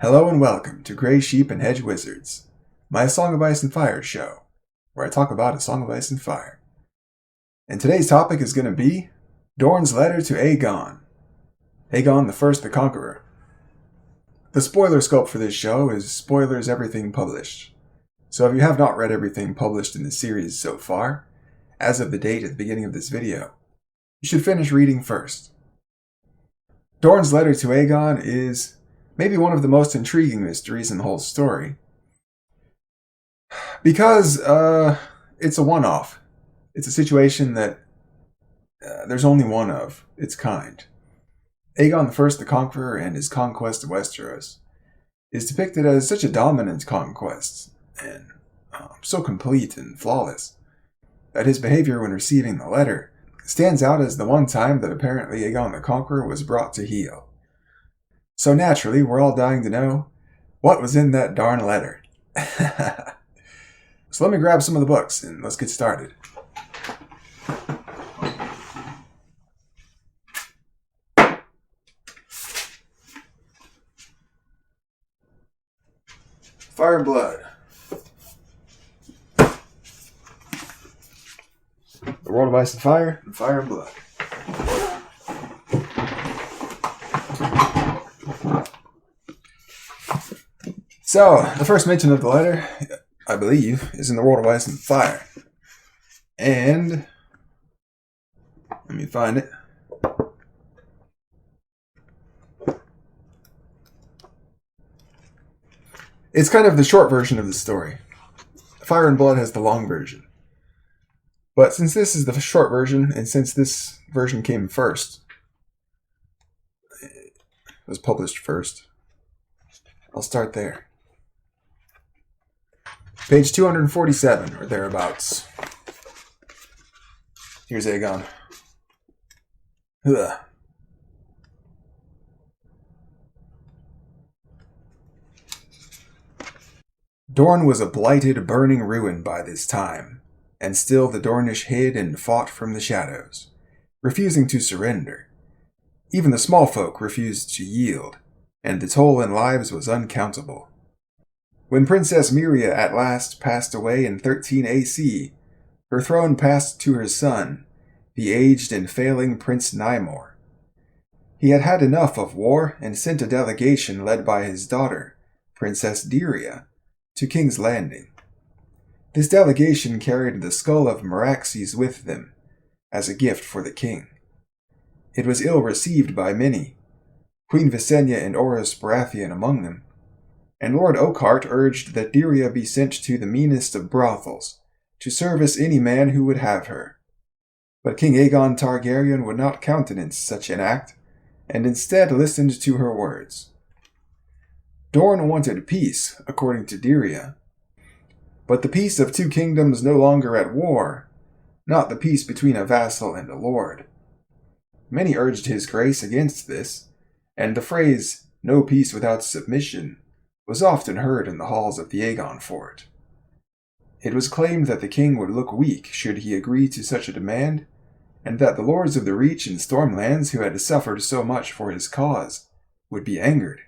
Hello and welcome to Grey Sheep and Hedge Wizards, my Song of Ice and Fire show, where I talk about a Song of Ice and Fire. And today's topic is going to be Dorne's letter to Aegon. Aegon the First the Conqueror. The spoiler scope for this show is spoilers everything published. So if you have not read everything published in the series so far, as of the date at the beginning of this video, you should finish reading first. Dorne's letter to Aegon is maybe one of the most intriguing mysteries in the whole story. Because it's a one-off. It's a situation that there's only one of its kind. Aegon I the Conqueror and his conquest of Westeros is depicted as such a dominant conquest, and so complete and flawless, that his behavior when receiving the letter stands out as the one time that apparently Aegon the Conqueror was brought to heel. So naturally, we're all dying to know what was in that darn letter. So let me grab some of the books and let's get started. Fire and Blood. The World of Ice and Fire, and Fire and Blood. So, the first mention of the letter, I believe, is in the World of Ice and Fire. And let me find it. It's kind of the short version of the story. Fire and Blood has the long version. But since this is the short version, and since this version came first, it was published first, I'll start there. Page 247, or thereabouts. Here's Aegon. Ugh. Dorne was a blighted, burning ruin by this time, and still the Dornish hid and fought from the shadows, refusing to surrender. Even the small folk refused to yield, and the toll in lives was uncountable. When Princess Myrria at last passed away in 13 AC, her throne passed to her son, the aged and failing Prince Nymor. He had had enough of war and sent a delegation led by his daughter, Princess Dirya, to King's Landing. This delegation carried the skull of Meraxes with them, as a gift for the king. It was ill received by many, Queen Visenya and Orys Baratheon among them, and Lord Oakheart urged that Dirya be sent to the meanest of brothels, to service any man who would have her. But King Aegon Targaryen would not countenance such an act, and instead listened to her words. Dorne wanted peace, according to Dirya, but the peace of two kingdoms no longer at war, not the peace between a vassal and a lord. Many urged his grace against this, and the phrase, "no peace without submission," was often heard in the halls of the Aegon fort. It was claimed that the king would look weak should he agree to such a demand, and that the lords of the Reach and Stormlands who had suffered so much for his cause would be angered.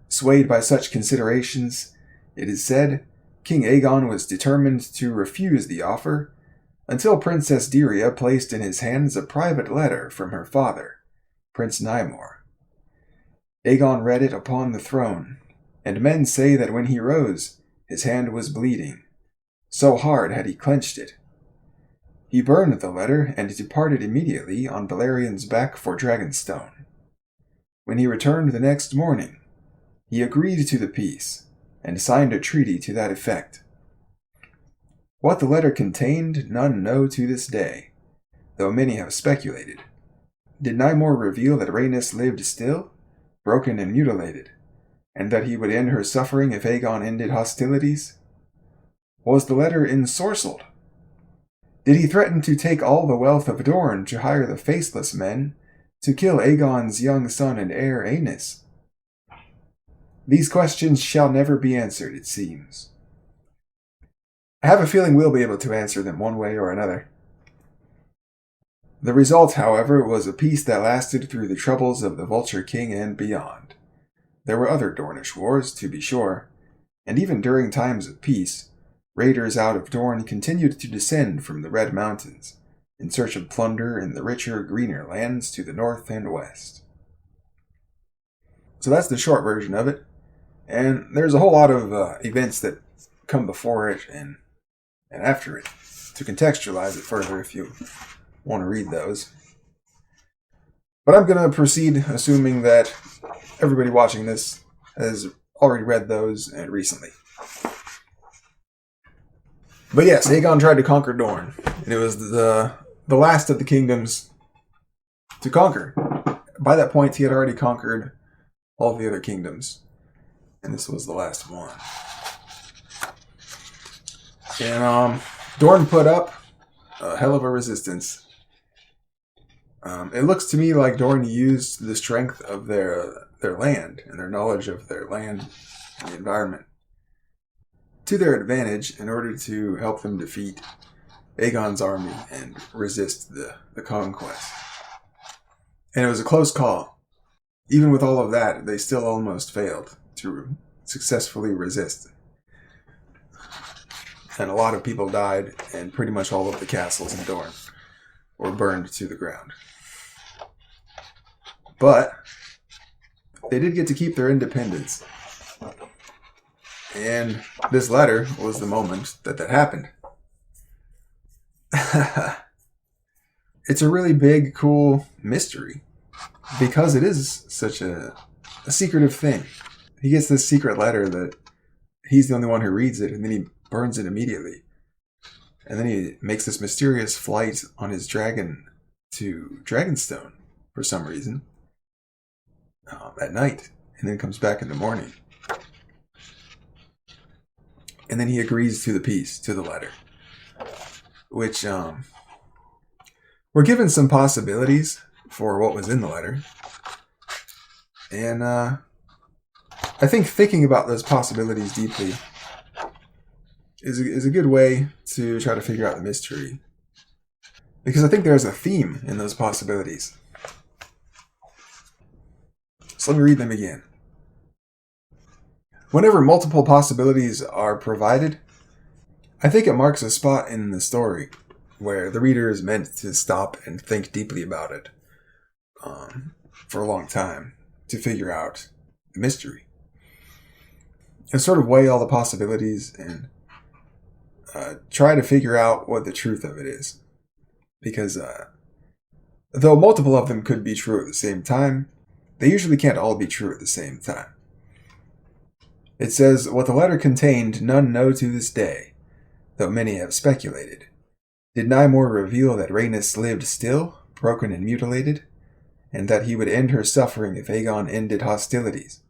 Swayed by such considerations, it is said, King Aegon was determined to refuse the offer until Princess Dirya placed in his hands a private letter from her father, Prince Nymor. Aegon read it upon the throne, and men say that when he rose, his hand was bleeding. So hard had he clenched it. He burned the letter and departed immediately on Valyrian's back for Dragonstone. When he returned the next morning, he agreed to the peace, and signed a treaty to that effect. What the letter contained, none know to this day, though many have speculated. Did Nymor reveal that Rhaenys lived still, broken and mutilated, and that he would end her suffering if Aegon ended hostilities? Was the letter ensorcelled? Did he threaten to take all the wealth of Dorne to hire the faceless men to kill Aegon's young son and heir Aenys? These questions shall never be answered, it seems. I have a feeling we'll be able to answer them one way or another. The result, however, was a peace that lasted through the troubles of the Vulture King and beyond. There were other Dornish wars, to be sure, and even during times of peace, raiders out of Dorne continued to descend from the Red Mountains in search of plunder in the richer, greener lands to the north and west. So that's the short version of it, and there's a whole lot of events that come before it and after it to contextualize it further if you want to read those. But I'm going to proceed assuming that everybody watching this has already read those and recently. But yes, Aegon tried to conquer Dorne, and it was the last of the kingdoms to conquer. By that point, he had already conquered all the other kingdoms, and this was the last one. And Dorne put up a hell of a resistance. It looks to me like Dorne used the strength of their land and their knowledge of their land and the environment to their advantage in order to help them defeat Aegon's army and resist the conquest. And it was a close call. Even with all of that, they still almost failed to successfully resist. And a lot of people died, and pretty much all of the castles in Dorne were burned to the ground. But they did get to keep their independence. And this letter was the moment that happened. It's a really big, cool mystery because it is such a secretive thing. He gets this secret letter that he's the only one who reads it, and then he burns it immediately. And then he makes this mysterious flight on his dragon to Dragonstone for some reason at night, and then comes back in the morning. And then he agrees to the peace, to the letter, which we're given some possibilities for what was in the letter. And I think thinking about those possibilities deeply is a good way to try to figure out the mystery. Because I think there's a theme in those possibilities. So let me read them again. Whenever multiple possibilities are provided, I think it marks a spot in the story where the reader is meant to stop and think deeply about it for a long time to figure out the mystery. And sort of weigh all the possibilities and try to figure out what the truth of it is. Because though multiple of them could be true at the same time, they usually can't all be true at the same time. It says, what the letter contained none know to this day, though many have speculated. Did Nymor reveal that Rhaenys lived still, broken and mutilated, and that he would end her suffering if Aegon ended hostilities?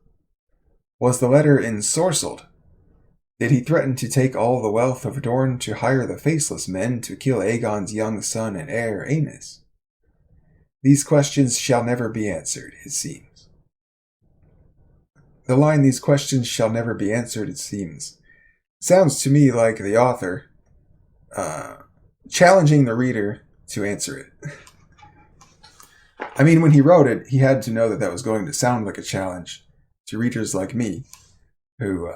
Was the letter ensorcelled? Did he threaten to take all the wealth of Dorne to hire the faceless men to kill Aegon's young son and heir, Aenys? These questions shall never be answered, it seems. The line, these questions shall never be answered, it seems, sounds to me like the author challenging the reader to answer it. I mean, when he wrote it, he had to know that was going to sound like a challenge to readers like me, who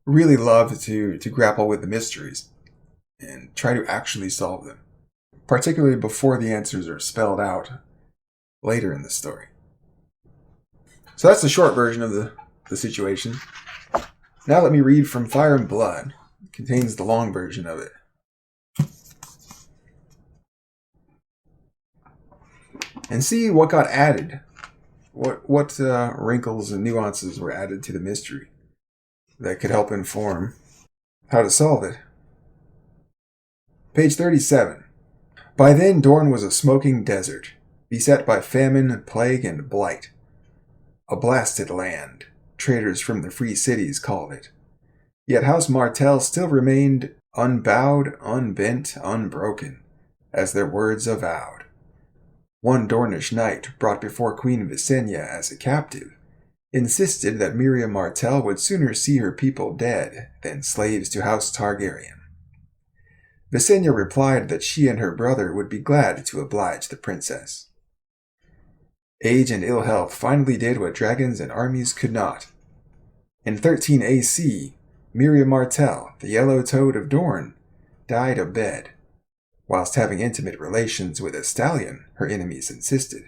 really love to grapple with the mysteries and try to actually solve them, particularly before the answers are spelled out later in the story. So that's the short version of the situation. Now let me read from Fire and Blood. It contains the long version of it. And see what got added. What wrinkles and nuances were added to the mystery that could help inform how to solve it. Page 37. By then Dorne was a smoking desert, beset by famine, plague, and blight. A blasted land, traders from the free cities called it. Yet House Martell still remained unbowed, unbent, unbroken, as their words avowed. One Dornish knight, brought before Queen Visenya as a captive, insisted that Miriam Martell would sooner see her people dead than slaves to House Targaryen. Visenya replied that she and her brother would be glad to oblige the princess. Age and ill health finally did what dragons and armies could not. In 13 AC, Miriam Martell, the Yellow Toad of Dorne, died of bed, whilst having intimate relations with a stallion, her enemies insisted.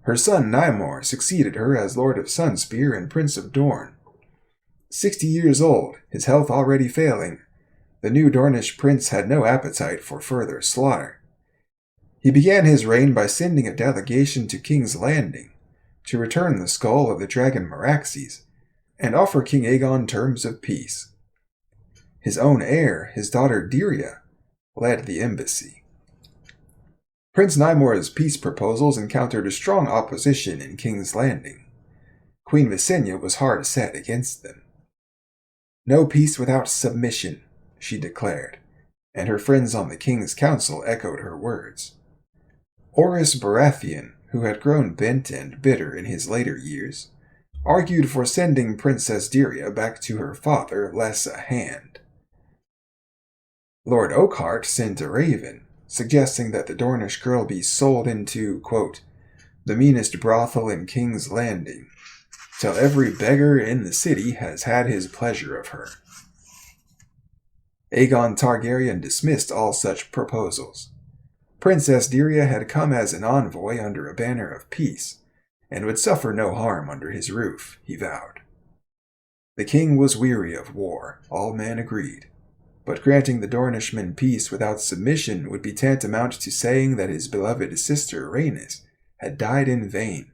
Her son Nymor succeeded her as Lord of Sunspear and Prince of Dorne. 60 years old, his health already failing, the new Dornish prince had no appetite for further slaughter. He began his reign by sending a delegation to King's Landing to return the skull of the dragon Meraxes and offer King Aegon terms of peace. His own heir, his daughter Dyria, led the embassy. Prince Nymor's peace proposals encountered a strong opposition in King's Landing. Queen Visenya was hard set against them. "No peace without submission," she declared, and her friends on the King's Council echoed her words. Orys Baratheon, who had grown bent and bitter in his later years, argued for sending Princess Dyria back to her father less a hand. Lord Oakhart sent a raven, suggesting that the Dornish girl be sold into, quote, "the meanest brothel in King's Landing, till every beggar in the city has had his pleasure of her." Aegon Targaryen dismissed all such proposals. Princess Dyria had come as an envoy under a banner of peace, and would suffer no harm under his roof, he vowed. The king was weary of war, all men agreed, but granting the Dornishmen peace without submission would be tantamount to saying that his beloved sister Rhaenys had died in vain,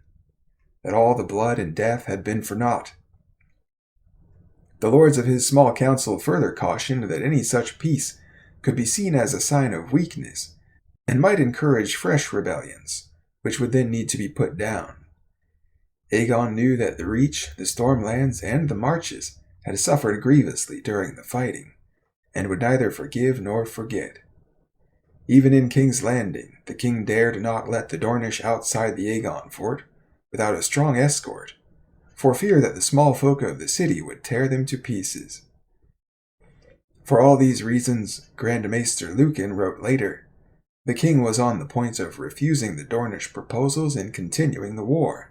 that all the blood and death had been for naught. The lords of his small council further cautioned that any such peace could be seen as a sign of weakness, and might encourage fresh rebellions, which would then need to be put down. Aegon knew that the Reach, the Stormlands, and the Marches had suffered grievously during the fighting, and would neither forgive nor forget. Even in King's Landing, the king dared not let the Dornish outside the Aegon fort without a strong escort, for fear that the small folk of the city would tear them to pieces. For all these reasons, Grand Maester Lucan wrote later, the king was on the point of refusing the Dornish proposals and continuing the war.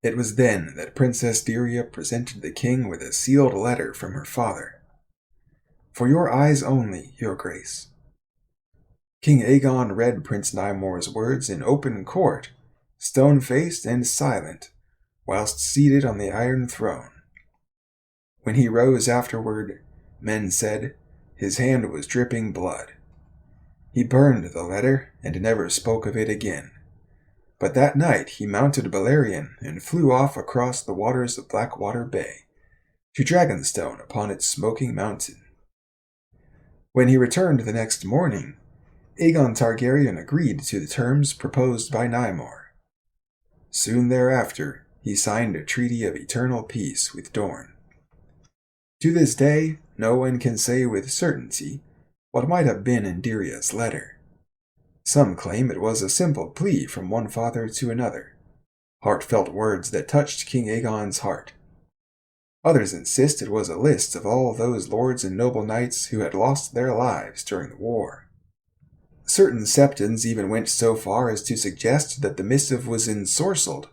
It was then that Princess Dyria presented the king with a sealed letter from her father. "For your eyes only, your grace." King Aegon read Prince Nymor's words in open court, stone-faced and silent, whilst seated on the Iron Throne. When he rose afterward, men said, his hand was dripping blood. He burned the letter and never spoke of it again. But that night he mounted Balerion and flew off across the waters of Blackwater Bay, to Dragonstone upon its smoking mountain. When he returned the next morning, Aegon Targaryen agreed to the terms proposed by Nymor. Soon thereafter, he signed a treaty of eternal peace with Dorne. To this day, no one can say with certainty what might have been in Dyria's letter. Some claim it was a simple plea from one father to another, heartfelt words that touched King Aegon's heart. Others insist it was a list of all those lords and noble knights who had lost their lives during the war. Certain septons even went so far as to suggest that the missive was ensorcelled,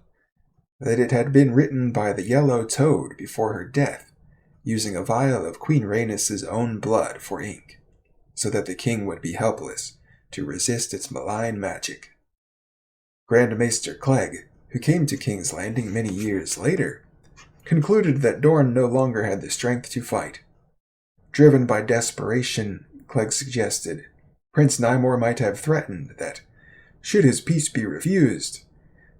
that it had been written by the Yellow Toad before her death, using a vial of Queen Rhaenys' own blood for ink, so that the king would be helpless to resist its malign magic. Grand Maester Clegg, who came to King's Landing many years later, concluded that Dorne no longer had the strength to fight. Driven by desperation, Clegg suggested, Prince Nymor might have threatened that, should his peace be refused,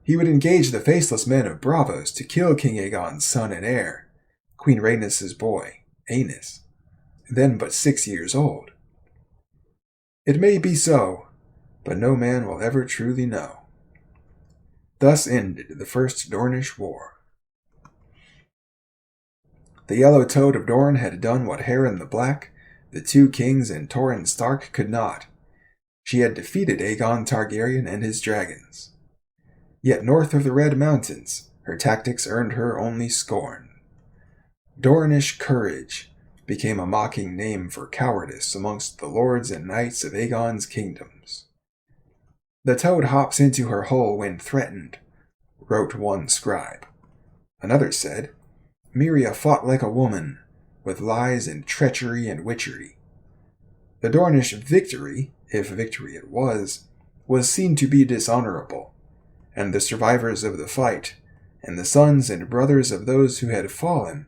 he would engage the faceless men of Braavos to kill King Aegon's son and heir, Queen Rhaenys' boy, Aenys, then but 6 years old. It may be so, but no man will ever truly know. Thus ended the First Dornish War. The Yellow Toad of Dorne had done what Harren the Black, the two kings, and Torrhen Stark could not. She had defeated Aegon Targaryen and his dragons. Yet north of the Red Mountains, her tactics earned her only scorn. Dornish courage became a mocking name for cowardice amongst the lords and knights of Aegon's kingdoms. "The toad hops into her hole when threatened," wrote one scribe. Another said, "Miria fought like a woman, with lies and treachery and witchery." The Dornish victory, if victory it was seen to be dishonorable, and the survivors of the fight, and the sons and brothers of those who had fallen,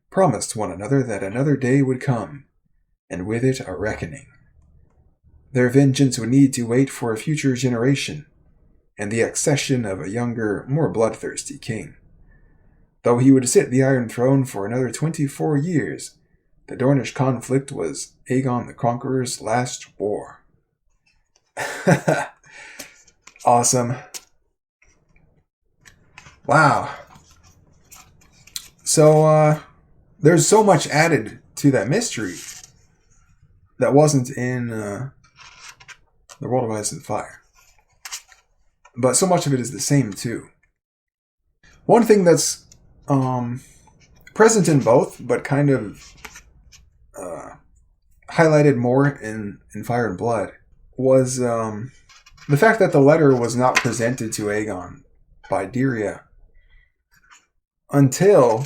promised one another that another day would come, and with it a reckoning. Their vengeance would need to wait for a future generation, and the accession of a younger, more bloodthirsty king. Though he would sit the Iron Throne for another 24 years, the Dornish conflict was Aegon the Conqueror's last war. Awesome. Wow. So, there's so much added to that mystery that wasn't in The World of Ice and Fire. But so much of it is the same, too. One thing that's present in both, but kind of highlighted more in Fire and Blood, was the fact that the letter was not presented to Aegon by Dirya until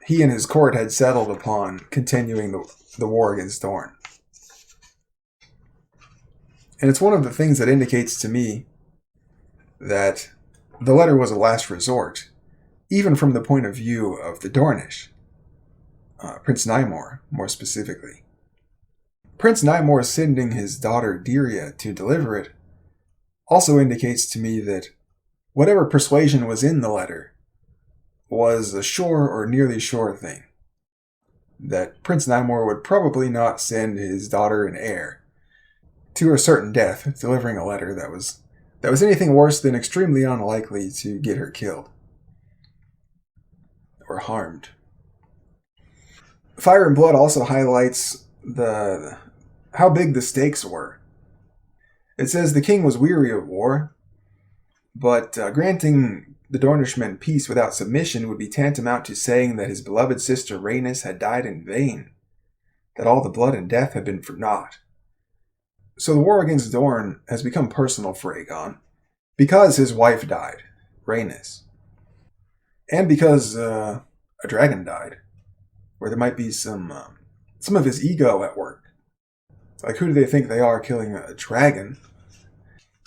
he and his court had settled upon continuing the war against Dorne. And it's one of the things that indicates to me that the letter was a last resort, even from the point of view of the Dornish. Prince Nymor, more specifically. Prince Nymor sending his daughter Dirya to deliver it also indicates to me that whatever persuasion was in the letter was a sure or nearly sure thing. That Prince Nymor would probably not send his daughter and heir to her certain death, delivering a letter that was anything worse than extremely unlikely to get her killed or harmed. Fire and Blood also highlights how big the stakes were. It says the king was weary of war, but granting the Dornishmen peace without submission would be tantamount to saying that his beloved sister Rhaenys had died in vain, that all the blood and death had been for naught. So the war against Dorne has become personal for Aegon, because his wife died, Rhaenys, and because a dragon died, where there might be some of his ego at work. Like, who do they think they are, killing a dragon,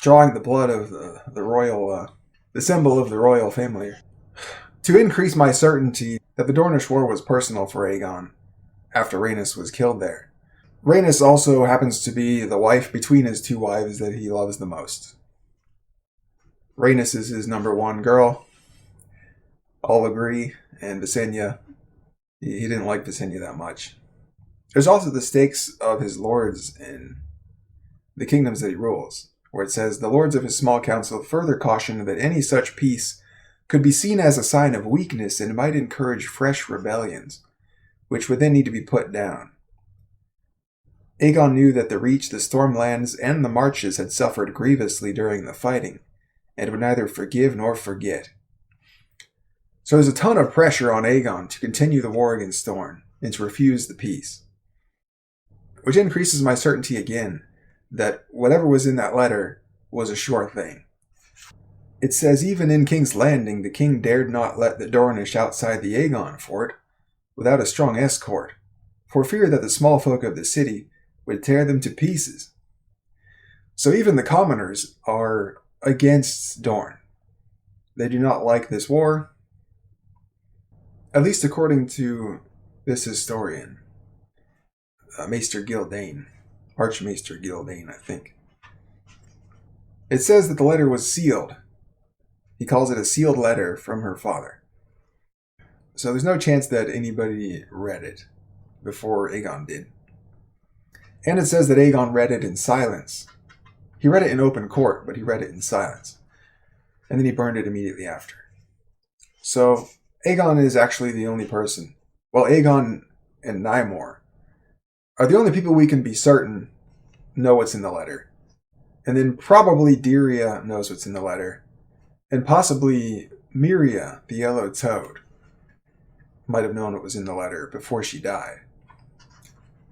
drawing the blood of the royal, the symbol of the royal family? To increase my certainty that the Dornish war was personal for Aegon after Rhaenys was killed there. Rhaenys also happens to be the wife between his two wives that he loves the most. Rhaenys is his number one girl. All agree, and Visenya, he didn't like Visenya that much. There's also the stakes of his lords in the kingdoms that he rules, where it says, the lords of his small council further cautioned that any such peace could be seen as a sign of weakness and might encourage fresh rebellions, which would then need to be put down. Aegon knew that the Reach, the Stormlands, and the Marches had suffered grievously during the fighting, and would neither forgive nor forget. So there's a ton of pressure on Aegon to continue the war against Dorne, and to refuse the peace. Which increases my certainty again, that whatever was in that letter was a sure thing. It says even in King's Landing, the king dared not let the Dornish outside the Aegon fort without a strong escort, for fear that the small folk of the city would tear them to pieces. So even the commoners are against Dorne. They do not like this war, at least according to this historian, Maester Gildane, Archmaester Gildane, I think. It says that the letter was sealed. He calls it a sealed letter from her father. So there's no chance that anybody read it before Aegon did. And it says that Aegon read it in silence. He read it in open court, but he read it in silence. And then he burned it immediately after. So Aegon is actually the only person. Well, Aegon and Nymor are the only people we can be certain know what's in the letter. And then probably Dirya knows what's in the letter. And possibly Miria, the Yellow Toad, might have known what was in the letter before she died.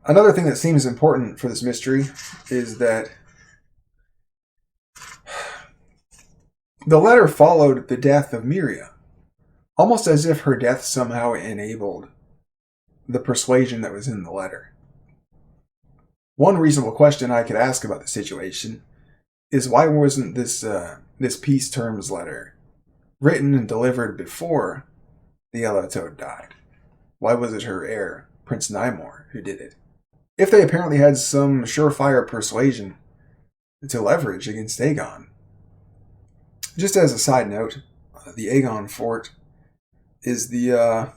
Another thing that seems important for this mystery is that The letter followed the death of Miria, almost as if her death somehow enabled the persuasion that was in the letter. One reasonable question I could ask about the situation is why wasn't this peace terms letter written and delivered before the Yellow Toad died? Why was it her heir, Prince Nymor, who did it? If they apparently had some surefire persuasion to leverage against Aegon. Just as a side note, the Aegon fort is the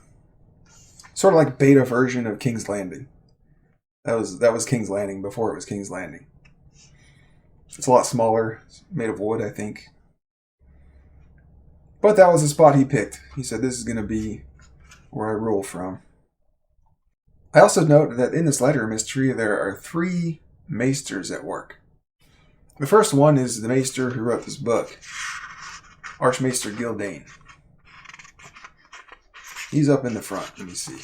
sort of like beta version of King's Landing. That was King's Landing before it was King's Landing. It's a lot smaller. It's made of wood, I think. But that was the spot he picked. He said, this is going to be where I rule from. I also note that in this letter mystery, there are 3 Maesters at work. The first one is the Maester who wrote this book, Archmaester Gildane. He's up in the front. Let me see.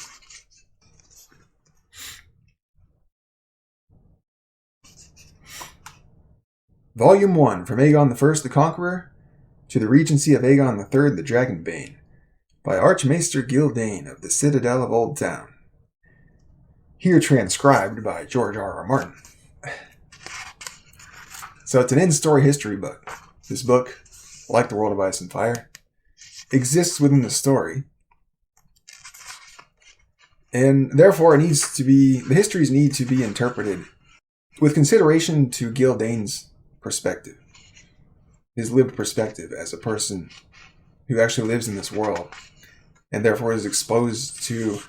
Volume 1, From Aegon I the Conqueror to the Regency of Aegon III the Dragonbane, by Archmaester Gildane of the Citadel of Old Town. Here transcribed by George R.R. Martin. So it's an in-story history book. This book, like The World of Ice and Fire, exists within the story. And therefore the histories need to be interpreted with consideration to Gildane's perspective. His lived perspective as a person who actually lives in this world and therefore is exposed to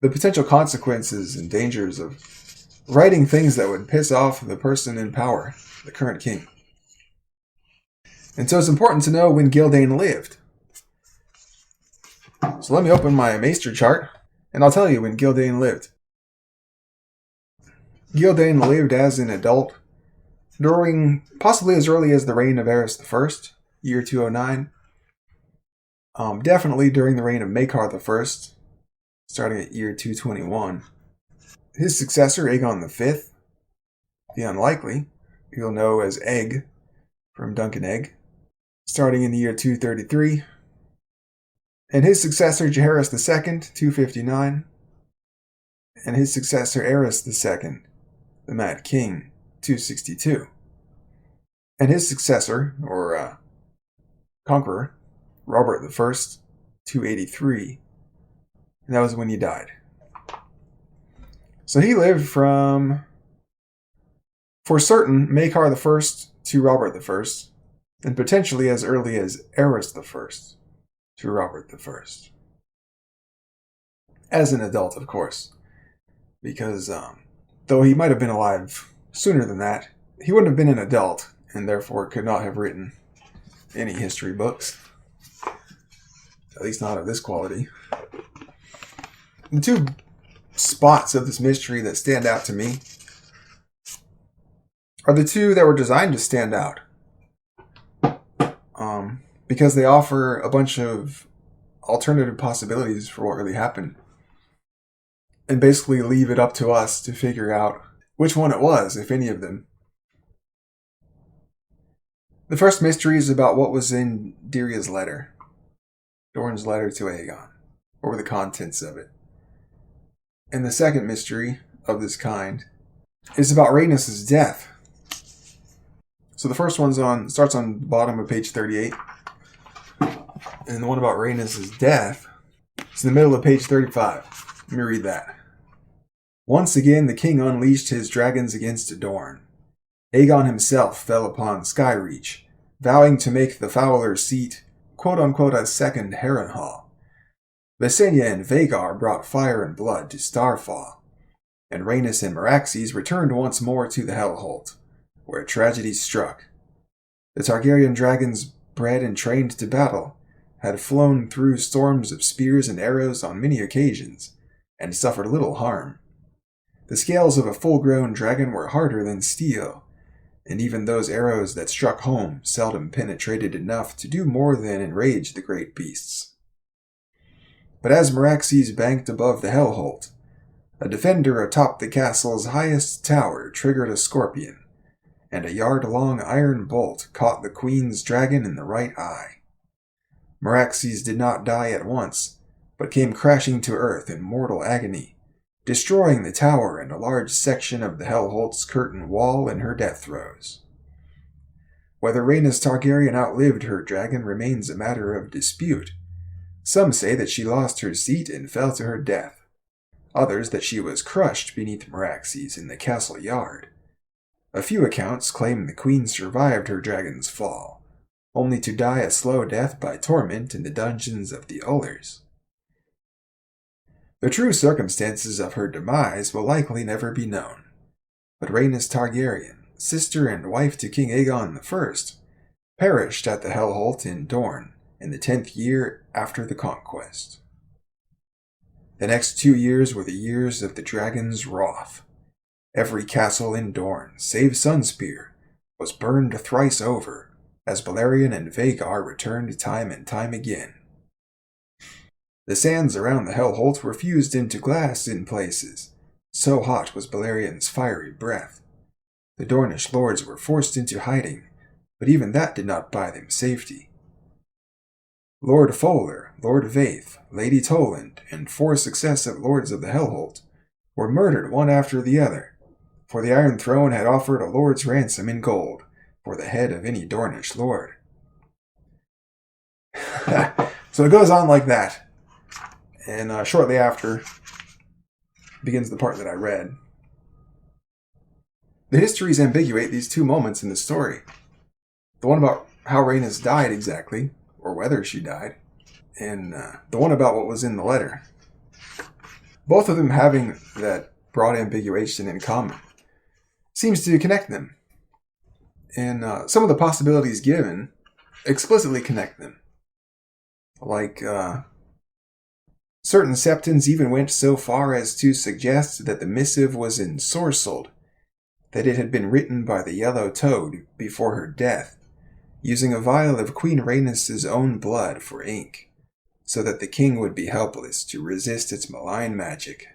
the potential consequences and dangers of writing things that would piss off the person in power, the current king. And so it's important to know when Gildane lived. So let me open my Maester chart, and I'll tell you when Gildane lived. Gildane lived as an adult during possibly as early as the reign of Aerys I, year 209. Definitely during the reign of Maekar I, starting at year 221. His successor, Aegon V, the Unlikely, who you'll know as Egg from Dunk and Egg, starting in the year 233. And his successor, Jaehaerys II, 259. And his successor, Aerys II, the Mad King, 262. And his successor, or conqueror, Robert I, 283. And that was when he died. So he lived from, for certain, Maekar I to Robert I, and potentially as early as Aerys I to Robert I. As an adult, of course. Because, though he might have been alive sooner than that, he wouldn't have been an adult, and therefore could not have written any history books. At least not of this quality. The 2 spots of this mystery that stand out to me are the 2 that were designed to stand out. Because they offer a bunch of alternative possibilities for what really happened. And basically leave it up to us to figure out which one it was, if any of them. The first mystery is about what was in Diria's letter. Dorne's letter to Aegon. What were the contents of it? And the second mystery of this kind is about Rhaenys' death. So the first one starts on the bottom of page 38. And the one about Rhaenys' death is in the middle of page 35. Let me read that. Once again the king unleashed his dragons against Dorne. Aegon himself fell upon Skyreach, vowing to make the Fowler's seat quote-unquote a second Harrenhal. Visenya and Vhagar brought fire and blood to Starfall, and Rhaenys and Meraxes returned once more to the Hellholt, where tragedy struck. The Targaryen dragons, bred and trained to battle, had flown through storms of spears and arrows on many occasions, and suffered little harm. The scales of a full-grown dragon were harder than steel, and even those arrows that struck home seldom penetrated enough to do more than enrage the great beasts. But as Meraxes banked above the Hellholt, a defender atop the castle's highest tower triggered a scorpion, and a yard-long iron bolt caught the queen's dragon in the right eye. Meraxes did not die at once, but came crashing to earth in mortal agony, destroying the tower and a large section of the Hellholt's curtain wall in her death throes. Whether Rhaenys Targaryen outlived her dragon remains a matter of dispute. Some say that she lost her seat and fell to her death. Others that she was crushed beneath Meraxes in the castle yard. A few accounts claim the queen survived her dragon's fall, only to die a slow death by torment in the dungeons of the Ullers. The true circumstances of her demise will likely never be known, but Rhaenys Targaryen, sister and wife to King Aegon I, perished at the Hellholt in Dorne in the 10th year after the conquest. The next 2 years were the years of the dragon's wrath. Every castle in Dorne, save Sunspear, was burned thrice over, as Balerion and Vhagar returned time and time again. The sands around the Hellholt were fused into glass in places, so hot was Balerion's fiery breath. The Dornish lords were forced into hiding, but even that did not buy them safety. Lord Fowler, Lord Vaith, Lady Toland, and 4 successive lords of the Hellholt were murdered one after the other, for the Iron Throne had offered a lord's ransom in gold for the head of any Dornish lord. So it goes on like that. And shortly after begins the part that I read. The histories ambiguate these 2 moments in the story. The one about how Rhaenys died exactly, or whether she died, and the one about what was in the letter. Both of them having that broad ambiguation in common seems to connect them. And some of the possibilities given explicitly connect them. Like, certain septons even went so far as to suggest that the missive was ensorcelled, that it had been written by the Yellow Toad before her death, using a vial of Queen Rhaenys' own blood for ink, so that the king would be helpless to resist its malign magic.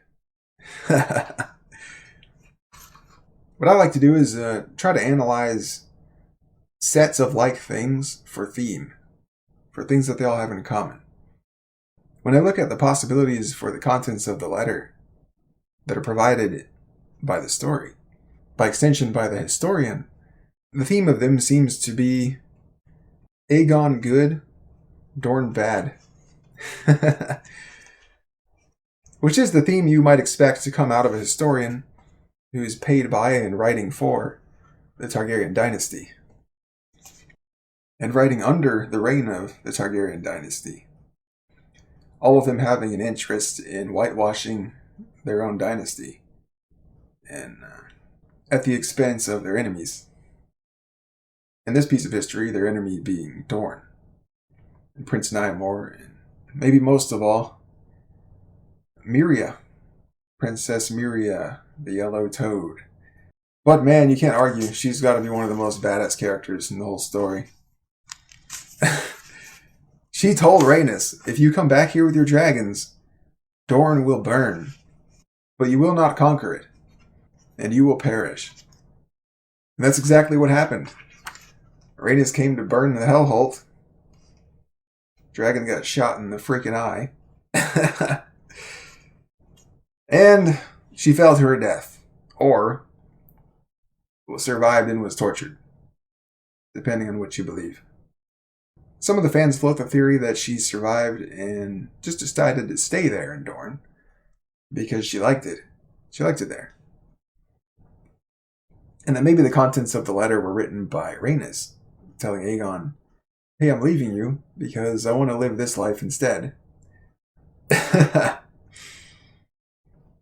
What I like to do is try to analyze sets of like things for theme, for things that they all have in common. When I look at the possibilities for the contents of the letter that are provided by the story, by extension by the historian, the theme of them seems to be Aegon good, Dorne bad. Which is the theme you might expect to come out of a historian who is paid by and writing for the Targaryen dynasty, and writing under the reign of the Targaryen dynasty. All of them having an interest in whitewashing their own dynasty, and at the expense of their enemies. In this piece of history, their enemy being Dorne, and Prince Nyamor, and maybe most of all, Miria, Princess Miria, the Yellow Toad. But man, you can't argue, she's got to be one of the most badass characters in the whole story. She told Rhaenys, if you come back here with your dragons, Dorne will burn, but you will not conquer it, and you will perish. And that's exactly what happened. Rhaenys came to burn the Hellholt. Dragon got shot in the freaking eye. And she fell to her death. Or survived and was tortured. Depending on what you believe. Some of the fans float the theory that she survived and just decided to stay there in Dorne. Because she liked it. She liked it there. And that maybe the contents of the letter were written by Rhaenys, telling Aegon, hey, I'm leaving you because I want to live this life instead.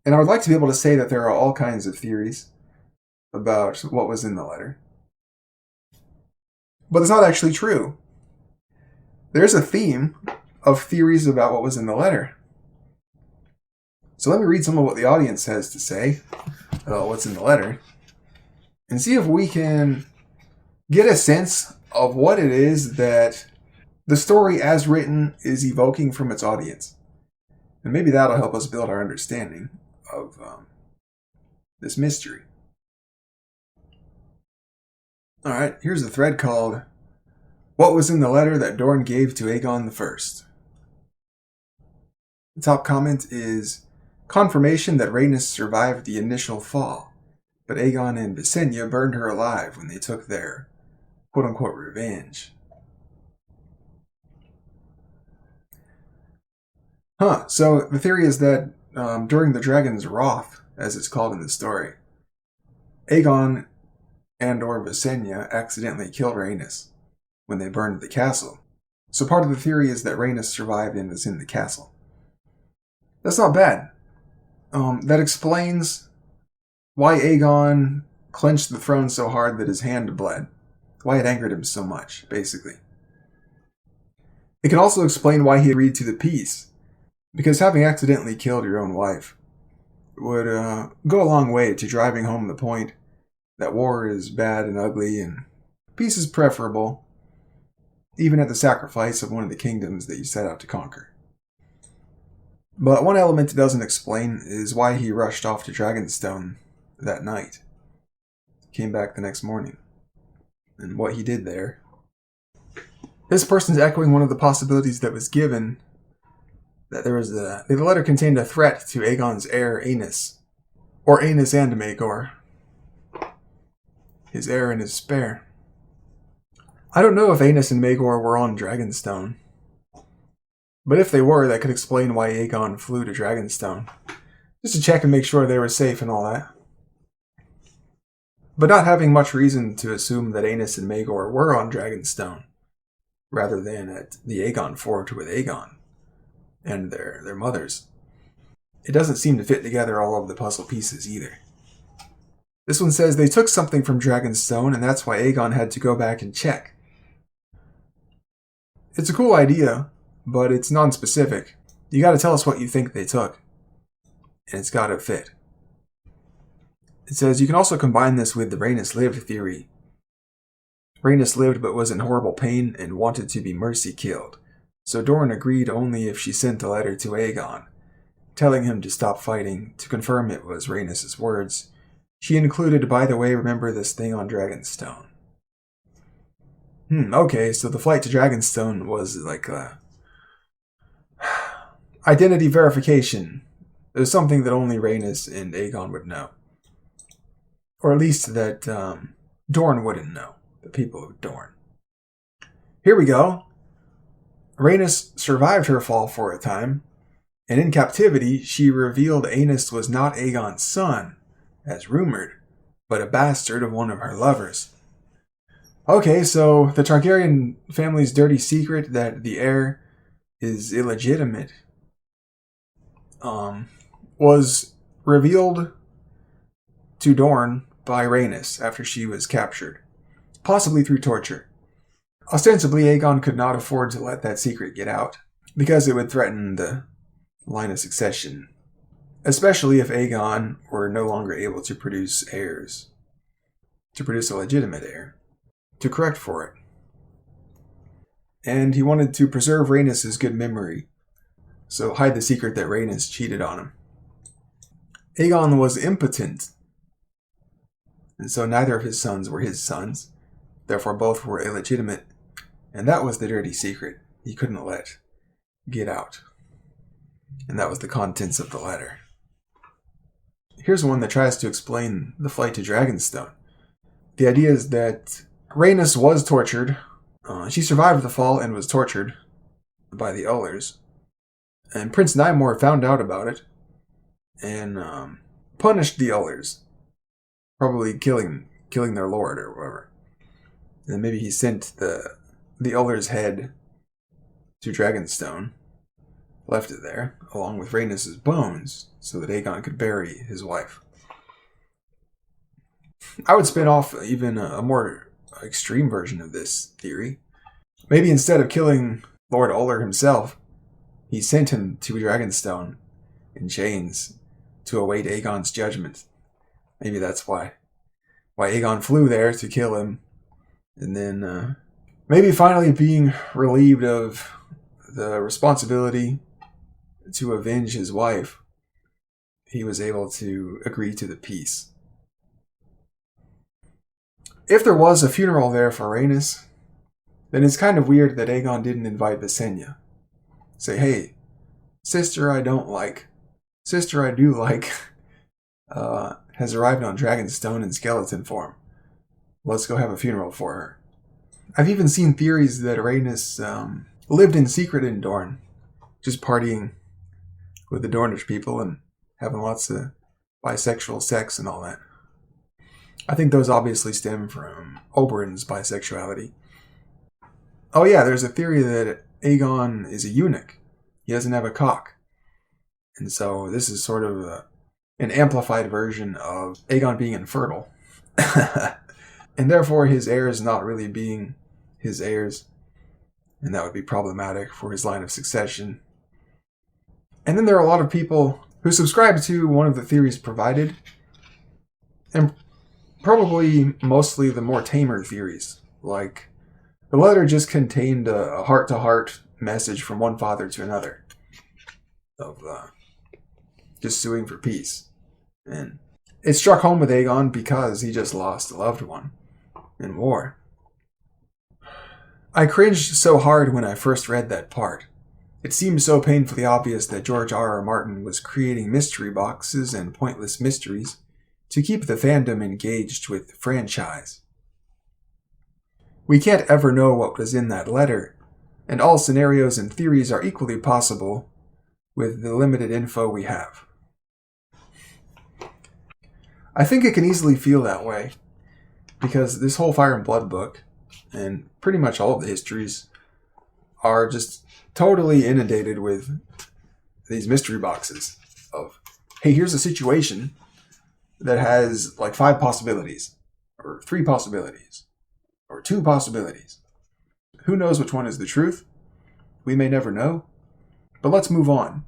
And I would like to be able to say that there are all kinds of theories about what was in the letter. But it's not actually true. There's a theme of theories about what was in the letter. So let me read some of what the audience has to say about what's in the letter, and see if we can get a sense of what it is that the story as written is evoking from its audience. And maybe that'll help us build our understanding of this mystery. Alright, here's a thread called What Was in the Letter That Dorne Gave to Aegon I? The top comment is confirmation that Rhaenys survived the initial fall, but Aegon and Visenya burned her alive when they took their quote-unquote revenge. So the theory is that during the Dragon's Wrath, as it's called in the story, Aegon and or Visenya accidentally killed Rhaenys when they burned the castle. So part of the theory is that Rhaenys survived and is in the castle. That's not bad. That explains why Aegon clenched the throne so hard that his hand bled. Why it angered him so much, basically. It can also explain why he agreed to the peace, because having accidentally killed your own wife would go a long way to driving home the point that war is bad and ugly and peace is preferable, even at the sacrifice of one of the kingdoms that you set out to conquer. But one element it doesn't explain is why he rushed off to Dragonstone that night, came back the next morning, and what he did there. This person's echoing one of the possibilities that was given, that the letter contained a threat to Aegon's heir, Aenys, or Aenys and Maegor, his heir and his spare. I don't know if Aenys and Maegor were on Dragonstone, but if they were, that could explain why Aegon flew to Dragonstone, just to check and make sure they were safe and all that. But not having much reason to assume that Aenys and Maegor were on Dragonstone, rather than at the Aegon Fort with Aegon and their mothers. It doesn't seem to fit together all of the puzzle pieces either. This one says they took something from Dragonstone and that's why Aegon had to go back and check. It's a cool idea, but it's non-specific. You gotta tell us what you think they took. And it's gotta fit. It says you can also combine this with the Rhaenys lived theory. Rhaenys lived but was in horrible pain and wanted to be mercy killed. So Dorne agreed only if she sent a letter to Aegon, telling him to stop fighting, to confirm it was Rhaenys' words. She included, by the way, remember this thing on Dragonstone. Okay, so the flight to Dragonstone was like identity verification. It was something that only Rhaenys and Aegon would know. Or at least that Dorne wouldn't know. The people of Dorne. Here we go. Rhaenys survived her fall for a time, and in captivity she revealed Aenys was not Aegon's son, as rumored, but a bastard of one of her lovers. Okay, so the Targaryen family's dirty secret that the heir is illegitimate was revealed to Dorne by Rhaenys after she was captured, possibly through torture. Ostensibly, Aegon could not afford to let that secret get out, because it would threaten the line of succession, especially if Aegon were no longer able to produce heirs, to produce a legitimate heir, to correct for it. And he wanted to preserve Rhaenys' good memory, so hide the secret that Rhaenys cheated on him. Aegon was impotent, and so neither of his sons were his sons, therefore both were illegitimate, and that was the dirty secret he couldn't let get out. And that was the contents of the letter. Here's one that tries to explain the flight to Dragonstone. The idea is that Rhaenys was tortured. She survived the fall and was tortured by the Ullers. And Prince Nymor found out about it and punished the Ullers, probably killing their lord or whatever. And then maybe he sent the Uller's head to Dragonstone, left it there, along with Rhaenys' bones, so that Aegon could bury his wife. I would spin off even a more extreme version of this theory. Maybe instead of killing Lord Uller himself, he sent him to Dragonstone in chains to await Aegon's judgment. Maybe that's why Aegon flew there to kill him, and then maybe finally being relieved of the responsibility to avenge his wife, he was able to agree to the peace. If there was a funeral there for Rhaenys, then it's kind of weird that Aegon didn't invite Visenya. Say, hey, sister I don't like, sister I do like, has arrived on Dragonstone in skeleton form. Let's go have a funeral for her. I've even seen theories that Rhaenys lived in secret in Dorne, just partying with the Dornish people and having lots of bisexual sex and all that. I think those obviously stem from Oberyn's bisexuality. Oh yeah, there's a theory that Aegon is a eunuch. He doesn't have a cock. And so this is sort of an amplified version of Aegon being infertile. And therefore his heirs not really being his heirs. And that would be problematic for his line of succession. And then there are a lot of people who subscribe to one of the theories provided. And probably mostly the more tamer theories. Like, the letter just contained a heart-to-heart message from one father to another. Of just suing for peace. And it struck home with Aegon because he just lost a loved one in war. I cringed so hard when I first read that part. It seemed so painfully obvious that George R.R. Martin was creating mystery boxes and pointless mysteries to keep the fandom engaged with the franchise. We can't ever know what was in that letter, and all scenarios and theories are equally possible with the limited info we have. I think it can easily feel that way, because this whole Fire and Blood book, and pretty much all of the histories, are just totally inundated with these mystery boxes of, hey, here's a situation that has like 5 possibilities, or 3 possibilities, or 2 possibilities. Who knows which one is the truth? We may never know, but let's move on.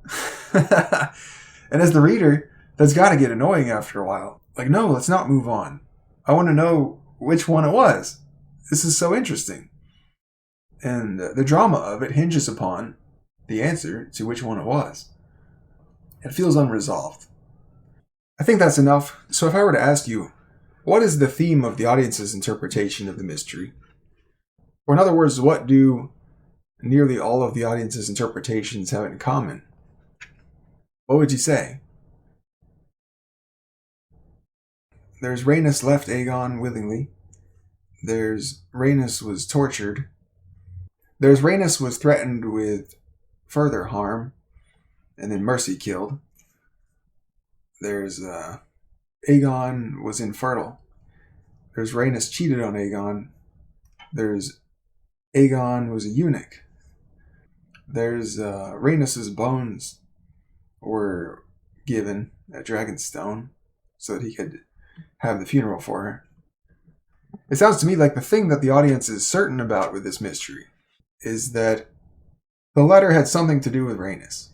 And as the reader, that's got to get annoying after a while. Like, no, let's not move on. I want to know which one it was. This is so interesting. And the drama of it hinges upon the answer to which one it was. It feels unresolved. I think that's enough. So if I were to ask you, what is the theme of the audience's interpretation of the mystery? Or in other words, what do nearly all of the audience's interpretations have in common? What would you say? There's Rhaenys left Aegon willingly. There's Rhaenys was tortured. There's Rhaenys was threatened with further harm, and then Mercy killed. There's Aegon was infertile. There's Rhaenys cheated on Aegon. There's Aegon was a eunuch. There's Rhaenys's bones were given at Dragonstone so that he could have the funeral for her. It sounds to me like the thing that the audience is certain about with this mystery is that the letter had something to do with Rhaenys.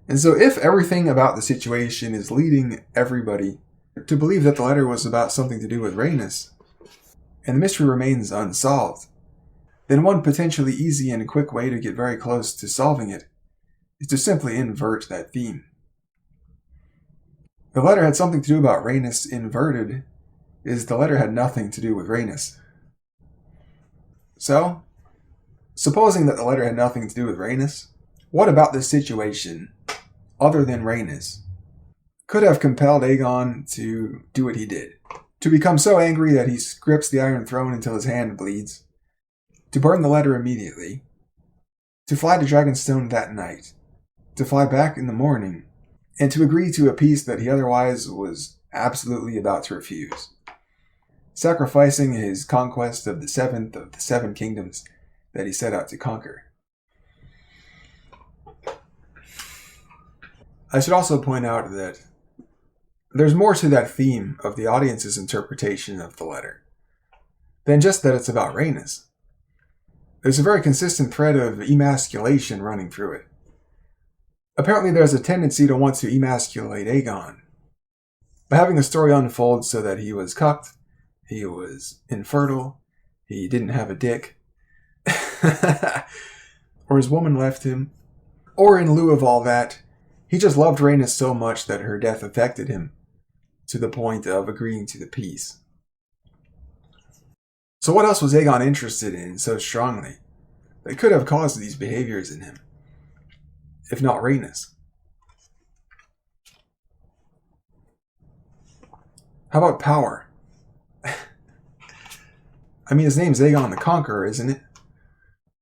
And so if everything about the situation is leading everybody to believe that the letter was about something to do with Rhaenys, and the mystery remains unsolved, then one potentially easy and quick way to get very close to solving it is to simply invert that theme. The letter had something to do about Rhaenys inverted is the letter had nothing to do with Rhaenys. So, supposing that the letter had nothing to do with Rhaenys, what about this situation, other than Rhaenys, could have compelled Aegon to do what he did? To become so angry that he grips the Iron Throne until his hand bleeds, to burn the letter immediately, to fly to Dragonstone that night, to fly back in the morning, and to agree to a peace that he otherwise was absolutely about to refuse, sacrificing his conquest of the 7th of the 7 kingdoms that he set out to conquer. I should also point out that there's more to that theme of the audience's interpretation of the letter than just that it's about Rhaenys. There's a very consistent thread of emasculation running through it. Apparently there's a tendency to want to emasculate Aegon. By having the story unfold so that he was cucked, he was infertile, he didn't have a dick, or his woman left him, or in lieu of all that, he just loved Rhaenys so much that her death affected him, to the point of agreeing to the peace. So what else was Aegon interested in so strongly that could have caused these behaviors in him, if not Rhaenys? How about power? I mean, his name's Aegon the Conqueror, isn't it?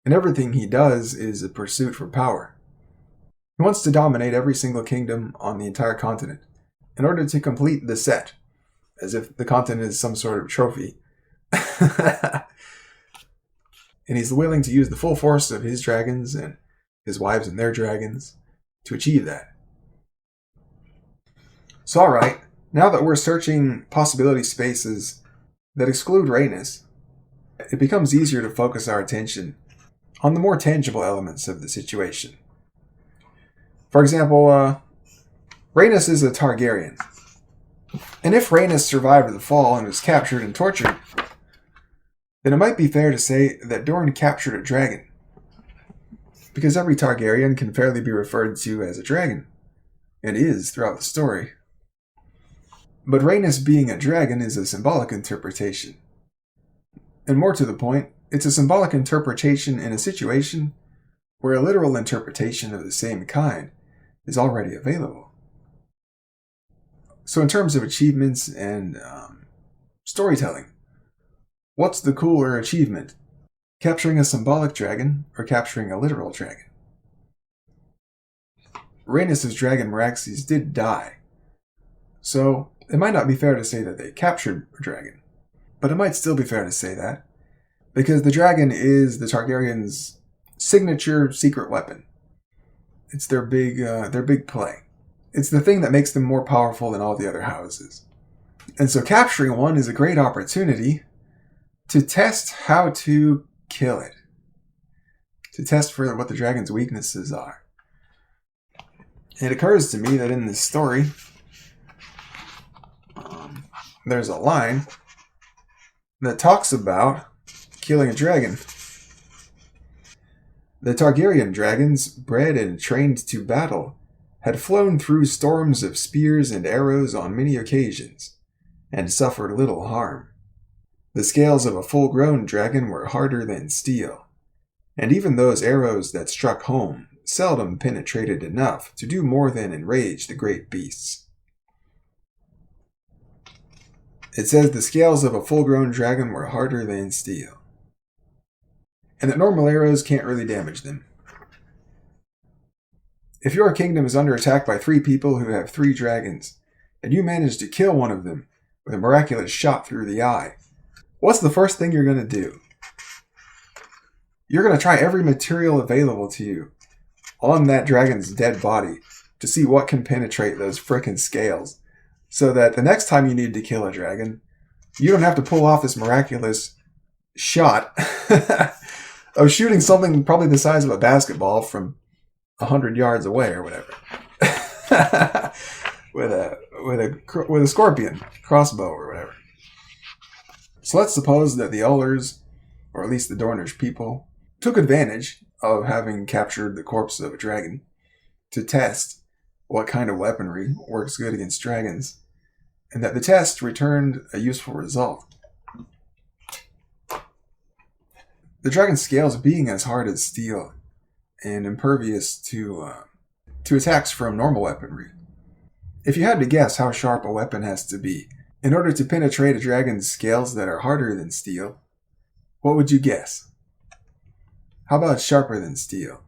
And everything he does is a pursuit for power. He wants to dominate every single kingdom on the entire continent in order to complete the set, as if the continent is some sort of trophy. And he's willing to use the full force of his dragons and his wives and their dragons to achieve that. So alright, now that we're searching possibility spaces that exclude Rhaenys, it becomes easier to focus our attention on the more tangible elements of the situation. For example, Rhaenys is a Targaryen. And if Rhaenys survived the fall and was captured and tortured, then it might be fair to say that Dorne captured a dragon. Because every Targaryen can fairly be referred to as a dragon, and is throughout the story. But Rhaenys being a dragon is a symbolic interpretation. And more to the point, it's a symbolic interpretation in a situation where a literal interpretation of the same kind is already available. So in terms of achievements and storytelling, what's the cooler achievement? Capturing a symbolic dragon or capturing a literal dragon? Rhaenys' dragon Meraxes did die, so it might not be fair to say that they captured a dragon, but it might still be fair to say that, because the dragon is the Targaryens' signature secret weapon. It's their big play. It's the thing that makes them more powerful than all the other houses. And so capturing one is a great opportunity to test how to kill it. To test for what the dragon's weaknesses are. It occurs to me that in this story, there's a line that talks about killing a dragon. The Targaryen dragons, bred and trained to battle, had flown through storms of spears and arrows on many occasions, and suffered little harm. The scales of a full-grown dragon were harder than steel, and even those arrows that struck home seldom penetrated enough to do more than enrage the great beasts. It says the scales of a full-grown dragon were harder than steel, and that normal arrows can't really damage them. If your kingdom is under attack by 3 people who have 3 dragons, and you manage to kill one of them with a miraculous shot through the eye, what's the first thing you're going to do? You're going to try every material available to you on that dragon's dead body to see what can penetrate those frickin' scales, so that the next time you need to kill a dragon, you don't have to pull off this miraculous shot of shooting something probably the size of a basketball from 100 yards away or whatever. with a scorpion crossbow or whatever. So let's suppose that the Ullers, or at least the Dornish people, took advantage of having captured the corpse of a dragon to test what kind of weaponry works good against dragons, and that the test returned a useful result. The dragon's scales being as hard as steel and impervious to attacks from normal weaponry. If you had to guess how sharp a weapon has to be in order to penetrate a dragon's scales that are harder than steel, what would you guess? How about sharper than steel?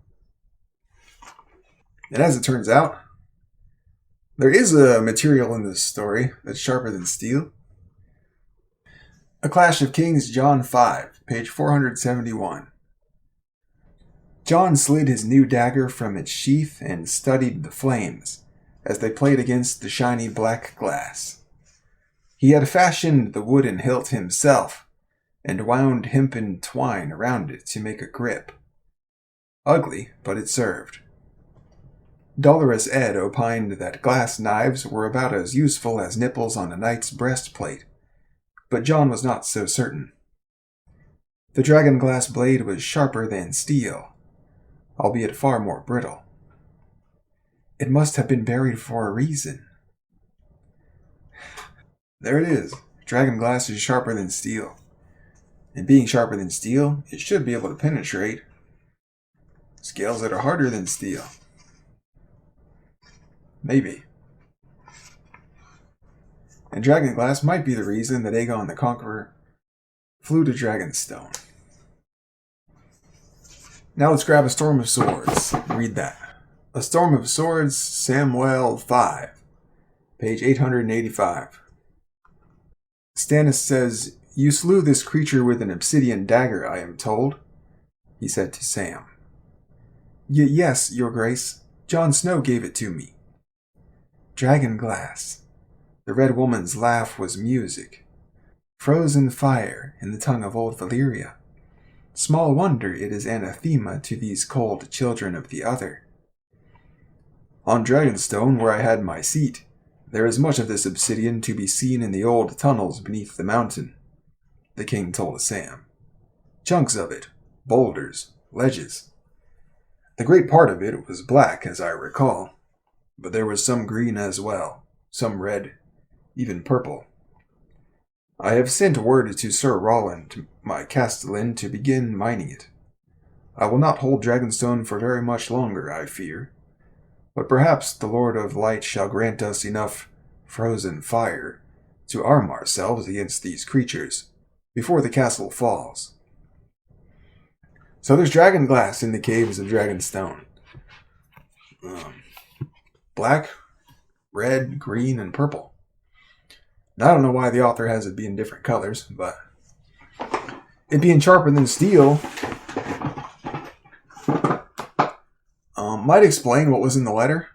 And as it turns out, there is a material in this story that's sharper than steel. A Clash of Kings, John 5, page 471. Jon slid his new dagger from its sheath and studied the flames as they played against the shiny black glass. He had fashioned the wooden hilt himself and wound hempen twine around it to make a grip. Ugly, but it served. Dolorous Ed opined that glass knives were about as useful as nipples on a knight's breastplate, but Jon was not so certain. The dragon glass blade was sharper than steel, albeit far more brittle. It must have been buried for a reason. There it is. Dragon glass is sharper than steel. And being sharper than steel, it should be able to penetrate scales that are harder than steel. Maybe. And dragonglass might be the reason that Aegon the Conqueror flew to Dragonstone. Now let's grab A Storm of Swords. Read that. A Storm of Swords, Samwell 5, page 885. Stannis says, "You slew this creature with an obsidian dagger, I am told," he said to Sam. Yes, your grace. Jon Snow gave it to me." Dragonglass. The Red Woman's laugh was music. Frozen fire in the tongue of old Valyria. Small wonder it is anathema to these cold children of the other. On Dragonstone, where I had my seat, there is much of this obsidian to be seen in the old tunnels beneath the mountain, the king told Sam. Chunks of it, boulders, ledges. The great part of it was black, as I recall, but there was some green as well, some red, even purple. I have sent word to Sir Roland, my castellan, to begin mining it. I will not hold Dragonstone for very much longer, I fear, but perhaps the Lord of Light shall grant us enough frozen fire to arm ourselves against these creatures before the castle falls. So there's dragonglass in the caves of Dragonstone. Black, red, green, and purple. Now, I don't know why the author has it be in different colors, but it being sharper than steel might explain what was in the letter,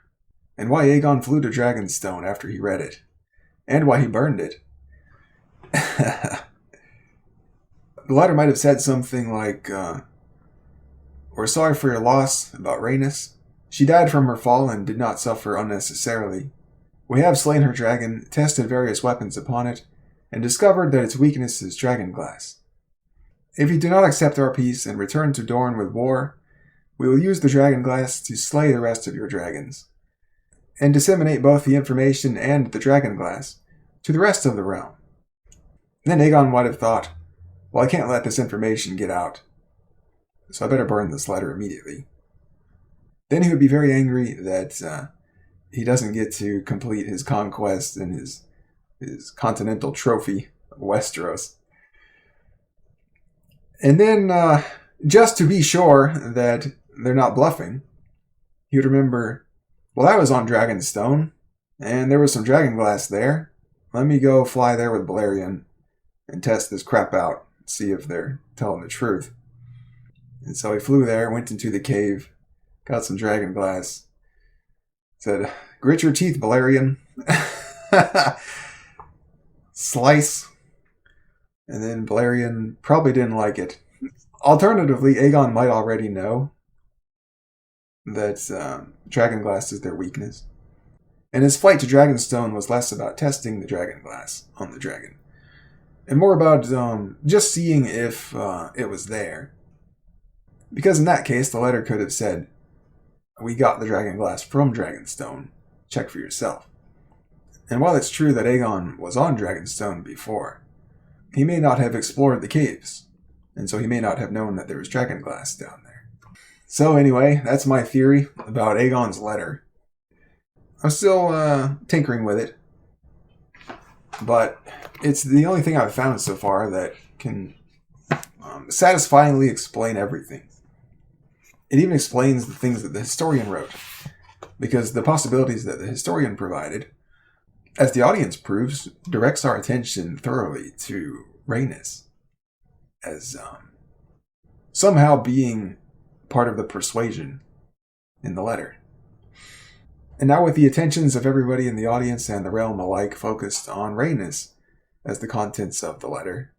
and why Aegon flew to Dragonstone after he read it, and why he burned it. The letter might have said something like, "We're sorry for your loss," about Rhaenys. "She died from her fall and did not suffer unnecessarily. We have slain her dragon, tested various weapons upon it, and discovered that its weakness is dragonglass. If you do not accept our peace and return to Dorne with war, we will use the dragonglass to slay the rest of your dragons, and disseminate both the information and the dragonglass to the rest of the realm." Then Aegon might have thought, well, I can't let this information get out, so I better burn this letter immediately. Then he would be very angry that he doesn't get to complete his conquest and his continental trophy of Westeros. And then, just to be sure that they're not bluffing, he would remember, well, I was on Dragonstone, and there was some dragonglass there. Let me go fly there with Balerion and test this crap out, see if they're telling the truth. And so he flew there, went into the cave, got some dragonglass, said, "Grit your teeth, Balerion." Slice. And then Balerion probably didn't like it. Alternatively, Aegon might already know that dragonglass is their weakness. And his flight to Dragonstone was less about testing the dragonglass on the dragon, and more about just seeing if it was there. Because in that case, the letter could have said, "We got the dragonglass from Dragonstone. Check for yourself." And while it's true that Aegon was on Dragonstone before, he may not have explored the caves, and so he may not have known that there was dragonglass down there. So anyway, that's my theory about Aegon's letter. I'm still tinkering with it, but it's the only thing I've found so far that can satisfyingly explain everything. It even explains the things that the historian wrote, because the possibilities that the historian provided, as the audience proves, directs our attention thoroughly to Rhaenys as somehow being part of the persuasion in the letter. And now with the attentions of everybody in the audience and the realm alike focused on Rhaenys as the contents of the letter,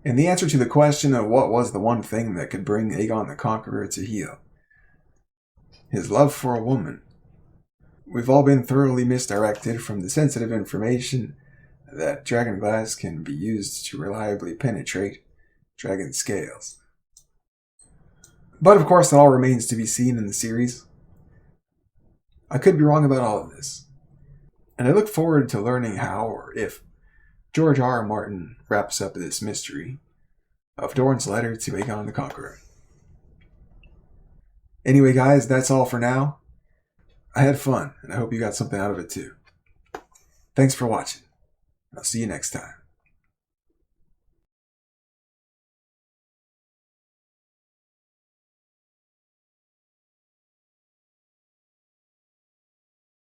and the answer to the question of what was the one thing that could bring Aegon the Conqueror to heel: his love for a woman. We've all been thoroughly misdirected from the sensitive information that dragonglass can be used to reliably penetrate dragon scales. But of course, it all remains to be seen in the series. I could be wrong about all of this, and I look forward to learning how or if George R. R. Martin wraps up this mystery of Dorne's letter to Aegon the Conqueror. Anyway, guys, that's all for now. I had fun, and I hope you got something out of it too. Thanks for watching. I'll see you next time.